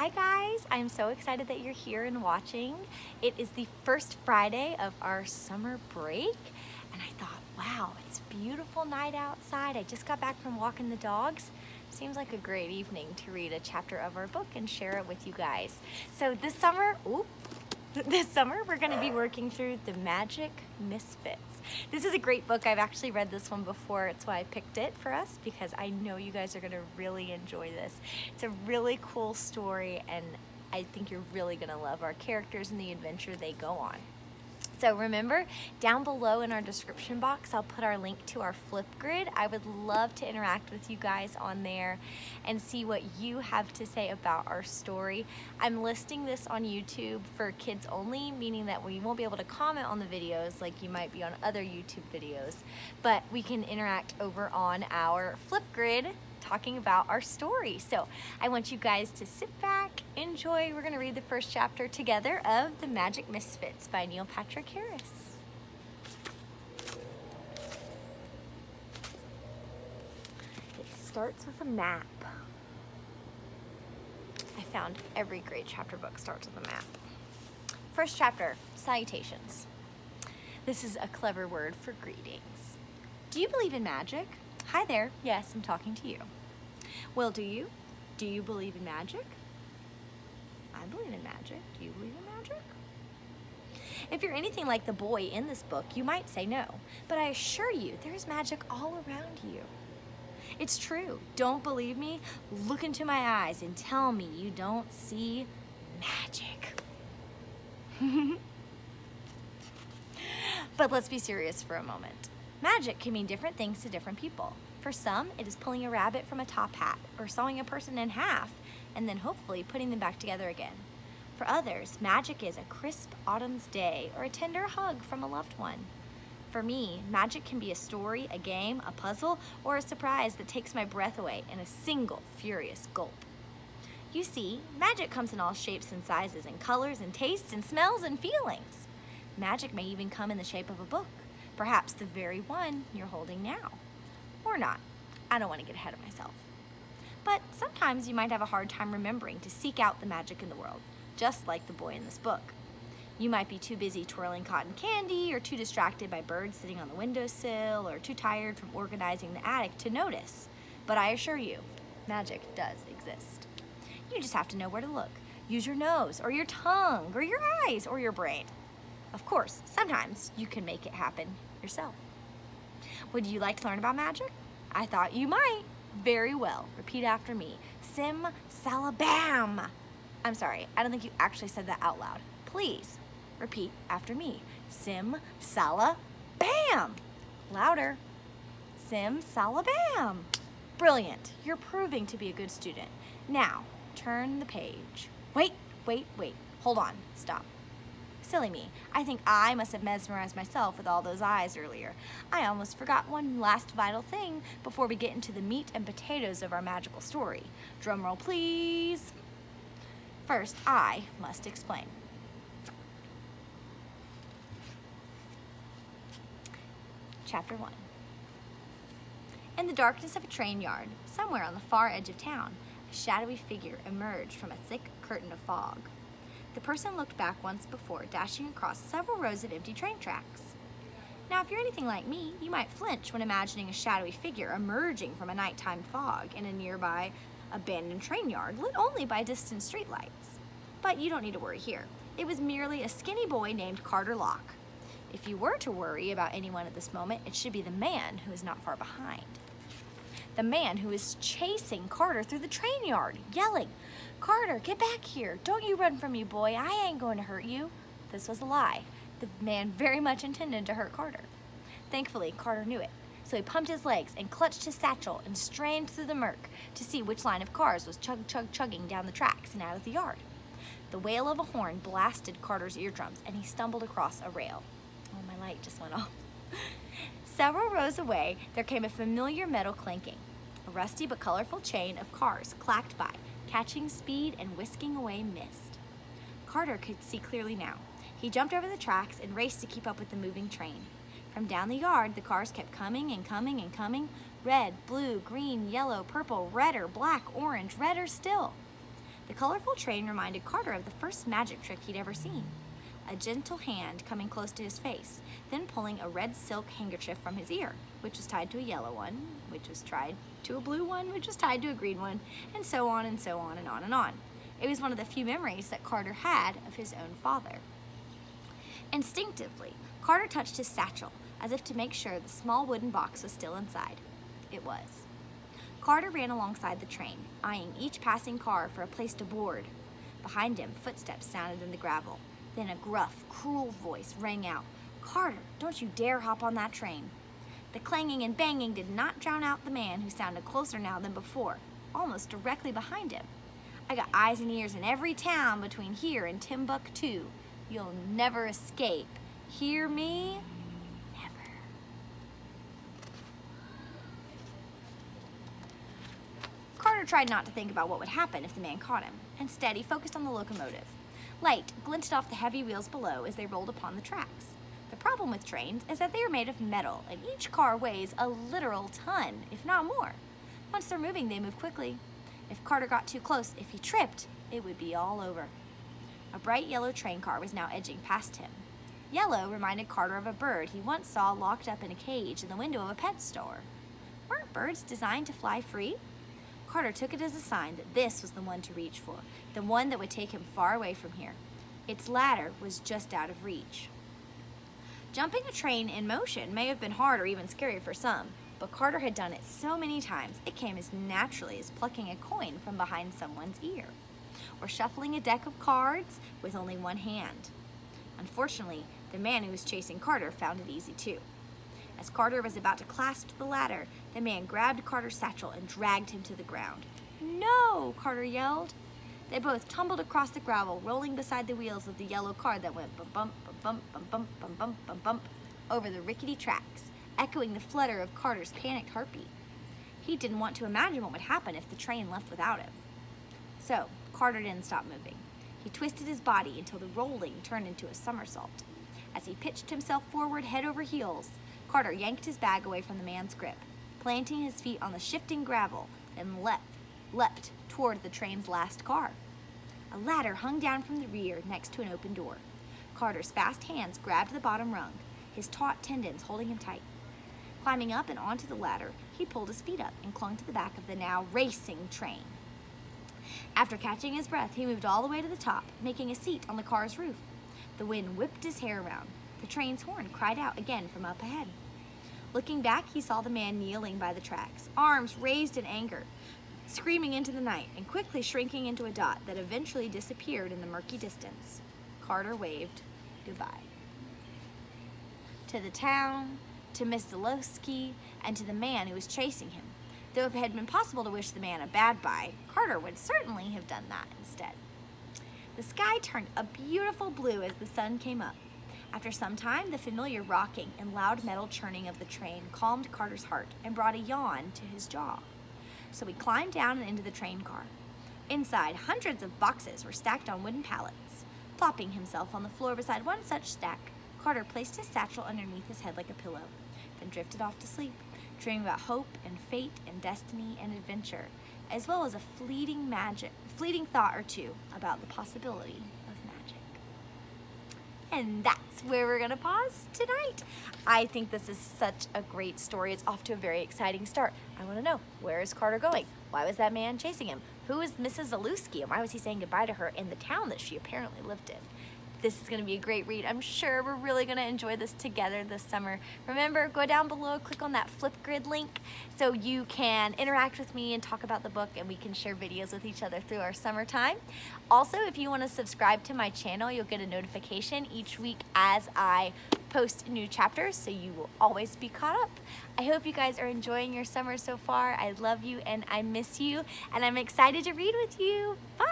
Hi guys, I'm so excited that you're here and watching. It is the first Friday of our summer break and I thought, wow, it's a beautiful night outside. I just got back from walking the dogs. Seems like a great evening to read a chapter of our book and share it with you guys. So this summer, we're going to be working through The Magic Misfits. This is a great book. I've actually read this one before. It's why I picked it for us because I know you guys are going to really enjoy this. It's a really cool story and I think you're really going to love our characters and the adventure they go on. So remember, down below in our description box, I'll put our link to our Flipgrid. I would love to interact with you guys on there and see what you have to say about our story. I'm listing this on YouTube for kids only, meaning that we won't be able to comment on the videos like you might be on other YouTube videos, but we can interact over on our Flipgrid talking about our story. So I want you guys to sit back, enjoy. We're going to read the first chapter together of The Magic Misfits by Neil Patrick Harris. It starts with a map. I found every great chapter book starts with a map. First chapter, salutations. This is a clever word for greetings. Do you believe in magic? Hi there, yes, I'm talking to you. Well, do you? Do you believe in magic? I believe in magic. Do you believe in magic? If you're anything like the boy in this book, you might say no, but I assure you, there's magic all around you. It's true. Don't believe me? Look into my eyes and tell me you don't see magic. But let's be serious for a moment. Magic can mean different things to different people. For some, it is pulling a rabbit from a top hat or sawing a person in half and then hopefully putting them back together again. For others, magic is a crisp autumn's day or a tender hug from a loved one. For me, magic can be a story, a game, a puzzle, or a surprise that takes my breath away in a single furious gulp. You see, magic comes in all shapes and sizes and colors and tastes and smells and feelings. Magic may even come in the shape of a book, perhaps the very one you're holding now. Or not. I don't want to get ahead of myself. But sometimes you might have a hard time remembering to seek out the magic in the world, just like the boy in this book. You might be too busy twirling cotton candy, or too distracted by birds sitting on the windowsill, or too tired from organizing the attic to notice. But I assure you, magic does exist. You just have to know where to look. Use your nose, or your tongue, or your eyes, or your brain. Of course, sometimes you can make it happen yourself. Would you like to learn about magic? I thought you might. Very well. Repeat after me. Sim salabam. I'm sorry, I don't think you actually said that out loud. Please repeat after me. Sim salabam. Louder. Sim salabam. Brilliant. You're proving to be a good student. Now, turn the page. Wait. Hold on. Stop. Silly me. I think I must have mesmerized myself with all those eyes earlier. I almost forgot one last vital thing before we get into the meat and potatoes of our magical story. Drum roll, please. First, I must explain. Chapter 1. In the darkness of a train yard, somewhere on the far edge of town, a shadowy figure emerged from a thick curtain of fog. The person looked back once before, dashing across several rows of empty train tracks. Now, if you're anything like me, you might flinch when imagining a shadowy figure emerging from a nighttime fog in a nearby abandoned train yard lit only by distant streetlights. But you don't need to worry here. It was merely a skinny boy named Carter Locke. If you were to worry about anyone at this moment, it should be the man who is not far behind. The man who is chasing Carter through the train yard, yelling, "Carter, get back here. Don't you run from me, boy. I ain't going to hurt you." This was a lie. The man very much intended to hurt Carter. Thankfully, Carter knew it. So he pumped his legs and clutched his satchel and strained through the murk to see which line of cars was chugging down the tracks and out of the yard. The wail of a horn blasted Carter's eardrums and he stumbled across a rail. Oh, my light just went off. Several rows away, there came a familiar metal clanking. A rusty but colorful chain of cars clacked by, catching speed and whisking away mist. Carter could see clearly now. He jumped over the tracks and raced to keep up with the moving train. From down the yard, the cars kept coming and coming and coming. Red, blue, green, yellow, purple, redder, black, orange, redder still. The colorful train reminded Carter of the first magic trick he'd ever seen. A gentle hand coming close to his face, then pulling a red silk handkerchief from his ear, which was tied to a yellow one, which was tied to a blue one, which was tied to a green one, and so on and so on and on and on. It was one of the few memories that Carter had of his own father. Instinctively, Carter touched his satchel, as if to make sure the small wooden box was still inside. It was. Carter ran alongside the train, eyeing each passing car for a place to board. Behind him, footsteps sounded in the gravel. Then a gruff, cruel voice rang out, "Carter, don't you dare hop on that train." The clanging and banging did not drown out the man who sounded closer now than before, almost directly behind him. "I got eyes and ears in every town between here and Timbuktu. You'll never escape. Hear me? Never." Carter tried not to think about what would happen if the man caught him. Instead, he focused on the locomotive. Light glinted off the heavy wheels below as they rolled upon the tracks. The problem with trains is that they are made of metal, and each car weighs a literal ton, if not more. Once they're moving, they move quickly. If Carter got too close, if he tripped, it would be all over. A bright yellow train car was now edging past him. Yellow reminded Carter of a bird he once saw locked up in a cage in the window of a pet store. Weren't birds designed to fly free? Carter took it as a sign that this was the one to reach for, the one that would take him far away from here. Its ladder was just out of reach. Jumping a train in motion may have been hard or even scary for some, but Carter had done it so many times it came as naturally as plucking a coin from behind someone's ear, or shuffling a deck of cards with only one hand. Unfortunately, the man who was chasing Carter found it easy too. As Carter was about to clasp the ladder, the man grabbed Carter's satchel and dragged him to the ground. "No!" Carter yelled. They both tumbled across the gravel, rolling beside the wheels of the yellow car that went bump, bump, bump, bump, bump, bump, bump, bump over the rickety tracks, echoing the flutter of Carter's panicked heartbeat. He didn't want to imagine what would happen if the train left without him. So, Carter didn't stop moving. He twisted his body until the rolling turned into a somersault. As he pitched himself forward head over heels, Carter yanked his bag away from the man's grip, planting his feet on the shifting gravel, and leapt toward the train's last car. A ladder hung down from the rear next to an open door. Carter's fast hands grabbed the bottom rung, his taut tendons holding him tight. Climbing up and onto the ladder, he pulled his feet up and clung to the back of the now racing train. After catching his breath, he moved all the way to the top, making a seat on the car's roof. The wind whipped his hair around. The train's horn cried out again from up ahead. Looking back, he saw the man kneeling by the tracks, arms raised in anger, screaming into the night and quickly shrinking into a dot that eventually disappeared in the murky distance. Carter waved goodbye. To the town, to Miss Zalowski, and to the man who was chasing him. Though if it had been possible to wish the man a bad bye, Carter would certainly have done that instead. The sky turned a beautiful blue as the sun came up. After some time, the familiar rocking and loud metal churning of the train calmed Carter's heart and brought a yawn to his jaw. So he climbed down and into the train car. Inside, hundreds of boxes were stacked on wooden pallets. Plopping himself on the floor beside one such stack, Carter placed his satchel underneath his head like a pillow, then drifted off to sleep, dreaming about hope and fate and destiny and adventure, as well as a fleeting thought or two about the possibility of magic. And that's where we're gonna pause tonight. I think this is such a great story. It's off to a very exciting start. I wanna know, where is Carter going? Why was that man chasing him? Who is Mrs. Zalewski, and why was he saying goodbye to her in the town that she apparently lived in? This is gonna be a great read. I'm sure we're really gonna enjoy this together this summer. Remember, go down below, click on that Flipgrid link so you can interact with me and talk about the book, and we can share videos with each other through our summertime. Also, if you wanna subscribe to my channel, you'll get a notification each week as I post new chapters, so you will always be caught up. I hope you guys are enjoying your summer so far. I love you and I miss you, and I'm excited to read with you. Bye.